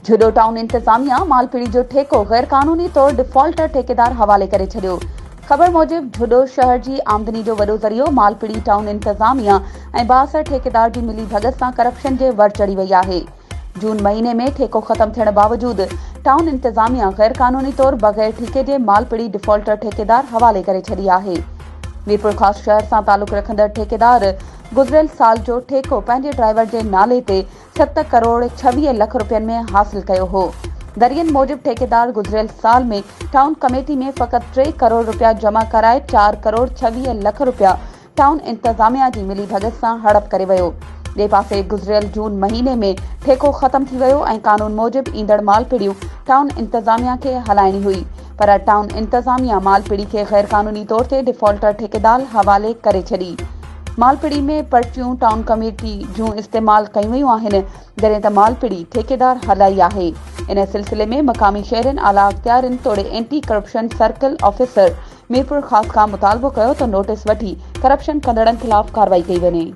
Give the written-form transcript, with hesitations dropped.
जुडो town इंतजामिया मालपीड़ी जो ठेको गैर कानूनी तौर डिफॉल्टर ठेकेदार हवाले करे छॾियो। ख़बर मूजिब जुडो शहर जी आमदनी जो वॾो ज़रियो मालपीड़ी टाउन इंतजामिया ऐं 62 ठेकेदार जी मिली भगत सां करप्शन जे वर चढ़ी वई आहे। जून महीने में ठेको ख़त्म थियण बावजूद टाउन इंतजामिया गैर कानूनी तौर बग़ैर ठीके जे मालपीड़ी डिफॉल्टर ठेकेदार हवाले करे छॾी आहे। मीरपुर ख़ास शहर सां तालुक रखंदड़ ठेकेदार गुज़िरियल साल जो ठेको पंहिंजे ड्राइवर जे नाले ते 7 करोड़ 26 लख रुपयनि में हासिल कयो हो। दरियन मूजिब ठेकेदार गुज़िरियल साल में टाउन कमेटी में फ़क़ति 3 करोड़ रुपया जमा कराए 4 करोड़ 26 लख रुपया टाउन इंतजामिया जी मिली भगत सां हड़प करे वियो। ॿिए पासे गुज़िरियल जून महीने में ठेको ख़त्म थी वियो ऐं कानून मूजिब ईंदड़ मालपीड़ियूं टाउन इंतजामिया खे हलाइणी हुई, पर टाउन इंतजामिया मालपीड़ी खे गैर कानूनी तौर ते डिफॉल्टर ठेकेदार हवाले करे छॾी। मालपीड़ी में पर्चियूं टाउन कमेटी जूं इस्तेमाल कयूं वयूं आहिनि, जॾहिं त मालपीड़ी ठेकेदार हलाई आहे। इन सिलसिले में मक़ामी शहरनि आला अख़्तियारनि तोड़े anti corruption circle officer Mirpur ख़ास खां मुतालबो कयो त नोटिस वठी करप्शन कंदड़नि ख़िलाफ़ कार्रवाई कई वञे।